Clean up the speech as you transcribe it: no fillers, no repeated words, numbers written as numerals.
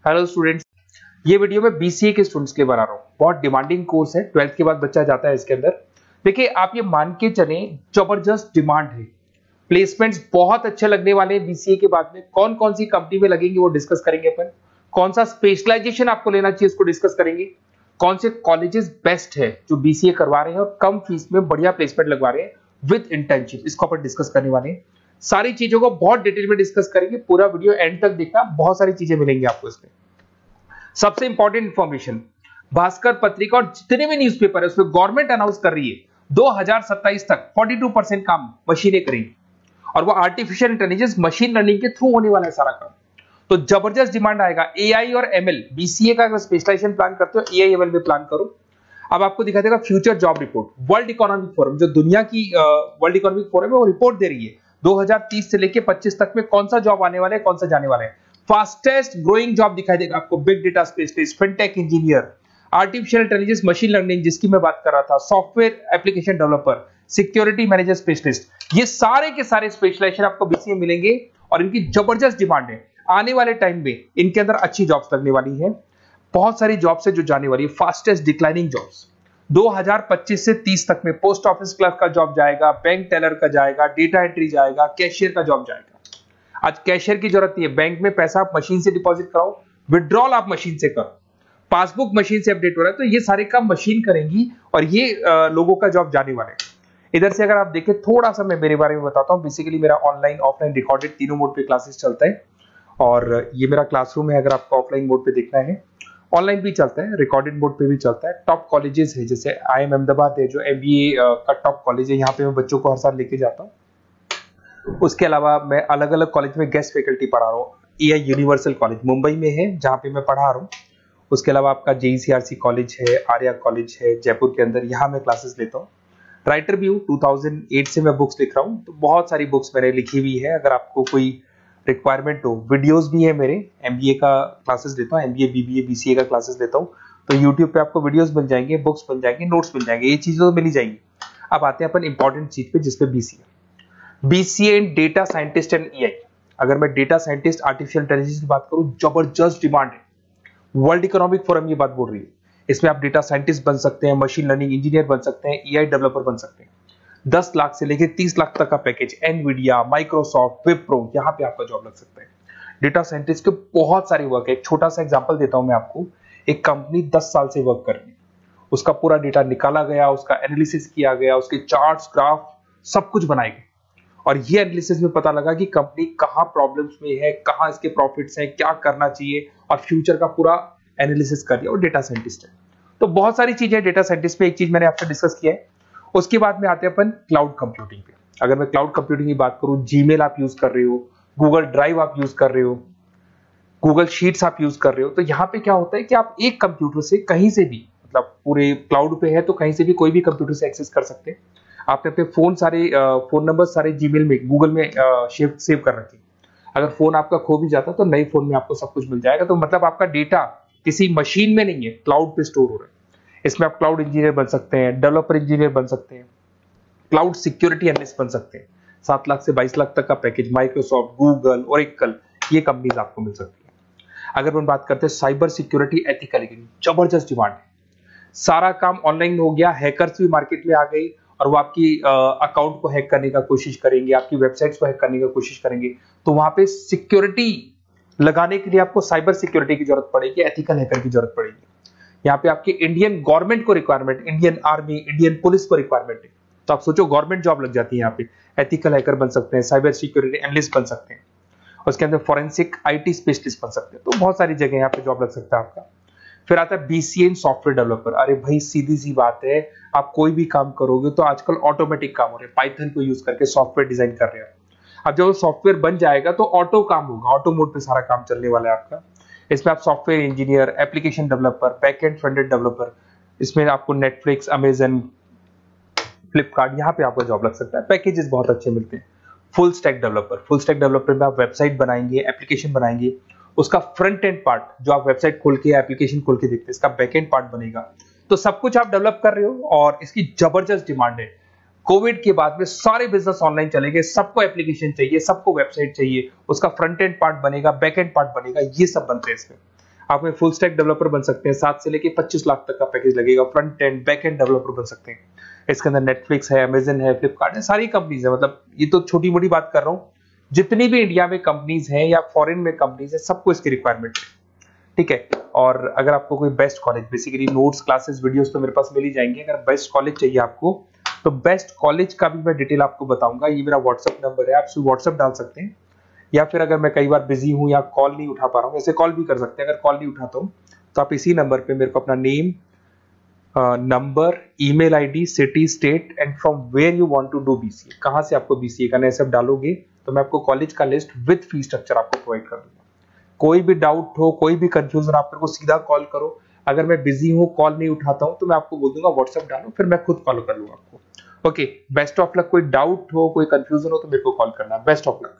Hello students, ये video मैं BCA के स्टूडेंट्स के लिए बना रहा हूँ। बहुत डिमांडिंग कोर्स है, 12th के बाद बच्चा जाता है इसके अंदर। देखिए, आप ये मान के चले जबरदस्त डिमांड है, प्लेसमेंट्स बहुत अच्छे लगने वाले हैं बीसीए के बाद में। कौन कौन सी कंपनी में लगेंगे वो डिस्कस करेंगे अपन। कौन सा स्पेशलाइजेशन आपको लेना चाहिए उसको डिस्कस करेंगे। कौन से कॉलेजेस बेस्ट है जो बीसीए करवा रहे हैं और कम फीस में बढ़िया प्लेसमेंट लगवा रहे हैं विद इंटर्नशिप, इसको अपन डिस्कस करने वाले हैं। सारी चीजों को बहुत डिटेल में डिस्कस करेंगे। पूरा वीडियो एंड तक देखना, बहुत सारी चीजें मिलेंगी आपको इसमें। सबसे इंपॉर्टेंट इंफॉर्मेशन, भास्कर पत्रिका और जितने भी न्यूज़पेपर है उसमें गवर्नमेंट अनाउंस कर रही है 2027 तक 42% काम मशीनें करेंगी और वो आर्टिफिशियल इंटेलिजेंस मशीन लर्निंग के थ्रू होने वाला है सारा काम। तो जबरदस्त डिमांड आएगा। एआई और एमएल, बीसीए का अगर स्पेशलाइजेशन प्लान करते हो एआई एमएल में प्लान करो। अब आपको दिखा देगा future job report, world economic forum, जो दुनिया की वर्ल्ड इकोनॉमिक फोरम है वो रिपोर्ट दे रही है 2030 से लेके 25 तक में कौन सा जॉब आने वाला है, कौन सा जाने वाला है। फास्टेस्ट ग्रोइंग जॉब दिखाई देगा आपको, big data specialist, fintech engineer, artificial intelligence machine learning जिसकी मैं बात कर रहा था, software application developer, security manager specialist, ये सारे के सारे स्पेशलाइजेशन आपको बीसीए में मिलेंगे और इनकी जबरदस्त डिमांड है। आने वाले टाइम में इनके अंदर अच्छी जॉब्स लगने वाली है, बहुत सारी जॉब्स है जो जाने वाली है। फास्टेस्ट डिक्लाइनिंग जॉब्स 2025 से 30 तक में पोस्ट ऑफिस क्लर्क का जॉब जाएगा, बैंक टेलर का जाएगा, डेटा एंट्री जाएगा, कैशियर का जॉब जाएगा। आज कैशियर की जरूरत नहीं है, बैंक में पैसा आप मशीन से डिपॉजिट कराओ, विड्रॉल आप मशीन से करो, पासबुक मशीन से अपडेट हो रहा है, तो ये सारे काम मशीन करेंगी और ये लोगों का जॉब जाने वाला है। इधर से अगर आप देखें थोड़ा सा मैं मेरे बारे में बताता हूँ। बेसिकली मेरा ऑनलाइन ऑफलाइन रिकॉर्डेड तीनों मोड पे क्लासेस चलता है और ये मेरा क्लासरूम है। अगर आपको ऑफलाइन मोड पे देखना है, ऑनलाइन भी चलता है, रिकॉर्डेड मोड पे भी चलता है। टॉप कॉलेजेस है, जैसे IIM अहमदाबाद है जो MBA का टॉप कॉलेज है, यहाँ पे मैं बच्चों को हर साल लेके जाता हूँ। उसके अलावा मैं अलग अलग कॉलेज में गेस्ट फैकल्टी पढ़ा रहा हूँ। EI यूनिवर्सल कॉलेज मुंबई में है जहाँ पे मैं पढ़ा रहा हूँ। उसके अलावा आपका JECRC कॉलेज है, आर्या कॉलेज है जयपुर के अंदर, यहाँ मैं क्लासेस लेता हूँ। राइटर भी हूँ, 2008 से मैं बुक्स लिख रहा हूँ, तो बहुत सारी बुक्स मैंने लिखी हुई है। अगर आपको कोई रिक्वायरमेंट हो, वीडियोस भी है मेरे, MBA का क्लासेस लेता हूँ, MBA BBA BCA का क्लासेस लेता हूँ, तो यूट्यूब पे आपको वीडियोस मिल जाएंगे, बुक्स मिल जाएंगे, नोट्स मिल जाएंगे, ये चीजें तो मिल ही जाएंगी। अब आते हैं अपन इंपॉर्टेंट चीज पे जिसपे BCA in data scientist and EI। अगर मैं डेटा साइंटिस्ट आर्टिफिशियल इंटेलिजेंस की बात करूं, जबरदस्त डिमांड है। वर्ल्ड इकोनॉमिक फोरम ये बात बोल रही है। इसमें आप डेटा साइंटिस्ट बन सकते हैं, मशीन लर्निंग इंजीनियर बन सकते हैं, EI डेवलपर बन सकते हैं। 10 लाख से लेकर 30 लाख तक का पैकेज, एनवीडिया, माइक्रोसॉफ्ट, विप्रो, यहाँ पे आपका जॉब लग सकता है। डेटा साइंटिस्ट के बहुत सारे वर्क है। एक छोटा सा एग्जांपल देता हूं मैं आपको। एक कंपनी 10 साल से वर्क कर रही है, उसका पूरा डेटा निकाला गया, उसका एनालिसिस किया गया, उसके चार्ट्स, ग्राफ सब कुछ बनाए गए और ये एनालिसिस में पता लगा कि कंपनी कहां प्रॉब्लम्स में है, कहां इसके प्रॉफिट्स हैं, क्या करना चाहिए और फ्यूचर का पूरा एनालिसिस कर दिया। और डेटा साइंटिस्ट है, तो बहुत सारी चीजें डेटा साइंटिस्ट में। एक चीज मैंने आपसे डिस्कस किया है। उसके बाद में आते हैं अपन क्लाउड कंप्यूटिंग पे। अगर मैं क्लाउड कंप्यूटिंग की बात करूं, जीमेल आप यूज कर रहे हो, गूगल ड्राइव आप यूज कर रहे हो, गूगल शीट्स आप यूज कर रहे हो, तो यहाँ पे क्या होता है कि आप एक कंप्यूटर से कहीं से भी, मतलब पूरे क्लाउड पे है तो कहीं से भी कोई भी कंप्यूटर से एक्सेस कर सकते हैं। आपने अपने फोन नंबर सारे जीमेल में, गूगल में सेव कर रखे। अगर फोन आपका खो भी जाता तो नए फोन में आपको सब कुछ मिल जाएगा। तो मतलब आपका डेटा किसी मशीन में नहीं है, क्लाउड पे स्टोर हो रहा है। इसमें आप क्लाउड इंजीनियर बन सकते हैं, डेवलपर इंजीनियर बन सकते हैं, क्लाउड सिक्योरिटी एनालिस्ट बन सकते हैं। 7 लाख से 22 लाख तक का पैकेज, माइक्रोसॉफ्ट, गूगल, ओरेकल, ये कंपनीज आपको मिल सकती है। अगर हम बात करते हैं साइबर सिक्योरिटी एथिकल, जबरदस्त डिमांड है। सारा काम ऑनलाइन हो गया, हैकर्स भी मार्केट में आ गए और वो आपकी अकाउंट को हैक करने का कोशिश करेंगे, आपकी वेबसाइट्स को हैक करने का कोशिश करेंगे। तो वहां पे सिक्योरिटी लगाने के लिए आपको साइबर सिक्योरिटी की जरूरत पड़ेगी, एथिकल हैकर की जरूरत पड़ेगी। यहाँ पे आपकी इंडियन गवर्नमेंट को requirement, Indian army, Indian police को रिक्वायरमेंट है। तो आप सोचो गवर्नमेंट जॉब लग जाती है यहाँ पे। एथिकल हैकर बन सकते हैं, साइबर सिक्योरिटी एनालिस्ट बन सकते हैं, उसके अंदर फॉरेंसिक IT स्पेशलिस्ट बन सकते हैं। तो बहुत सारी जगह यहाँ पे जॉब लग सकता है आपका। फिर आता है BCA इन सॉफ्टवेयर डेवलपर। अरे भाई सीधी सी बात है, आप कोई भी काम करोगे तो आजकल ऑटोमेटिक काम हो रहे हैं, पाइथन को यूज करके सॉफ्टवेयर डिजाइन कर रहे हैं। अब जब सॉफ्टवेयर बन जाएगा तो ऑटो काम होगा, ऑटो मोड पे सारा काम चलने वाला है आपका। इसमें आप software engineer, application developer, backend front-end developer, इसमें आपको नेटफ्लिक्स, अमेजन, फ्लिपकार्ट, यहाँ पे आपका जॉब लग सकता है। पैकेजेस बहुत अच्छे मिलते हैं। फुल स्टैक डेवलपर में आप वेबसाइट बनाएंगे, एप्लीकेशन बनाएंगे, उसका फ्रंट एंड पार्ट जो आप वेबसाइट खोल के, एप्लीकेशन खोल के देखते हैं, इसका बैक एंड पार्ट बनेगा। तो सब कुछ आप डेवलप कर रहे हो और इसकी जबरदस्त डिमांड है। कोविड के बाद में सारे बिजनेस ऑनलाइन चलेंगे, सबको एप्लीकेशन चाहिए, सबको वेबसाइट चाहिए, उसका फ्रंट एंड पार्ट बनेगा, बैक एंड पार्ट बनेगा, ये सब बनते हैं इसमें। आप में फुल स्टैक डेवलपर बन सकते हैं, 7 से लेके 25 लाख तक का पैकेज लगेगा। Front end back end developer बन सकते हैं। इसके अंदर नेटफ्लिक्स है, अमेजन है, फ्लिपकार्ट है, सारी कंपनीज है। मतलब ये तो छोटी मोटी बात कर रहा हूँ, जितनी भी इंडिया में कंपनीज हैं या फॉरेन में कंपनीज है, सबको इसकी रिक्वायरमेंट है, ठीक है। और अगर आपको कोई best college, basically notes, classes, videos तो मेरे पास मिल ही जाएंगे। अगर बेस्ट कॉलेज चाहिए आपको, तो बेस्ट कॉलेज का भी मैं डिटेल आपको बताऊंगा। ये मेरा व्हाट्सएप नंबर है, आप व्हाट्सएप डाल सकते हैं, या फिर अगर मैं कई बार बिजी हूं या कॉल नहीं उठा पा रहा हूं, ऐसे कॉल भी कर सकते हैं। अगर कॉल नहीं उठाता हूं तो आप इसी नंबर पे मेरे को अपना name, number, email ID, city, state and from where you want to do BCA, कहां से आपको बीसीए करना है, सब डालोगे तो मैं आपको कॉलेज का लिस्ट विद फी स्ट्रक्चर आपको प्रोवाइड कर दूंगा। कोई भी डाउट हो, कोई भी कंफ्यूजन, आप मेरे को सीधा कॉल करो। अगर मैं बिजी हूं, कॉल नहीं उठाता हूं, तो मैं आपको बोल दूंगा व्हाट्सएप डालो, फिर मैं खुद कॉल कर लूंगा आपको। Okay, best of luck. कोई डाउट हो, कोई कंफ्यूजन हो तो मेरे को कॉल करना। Best of luck.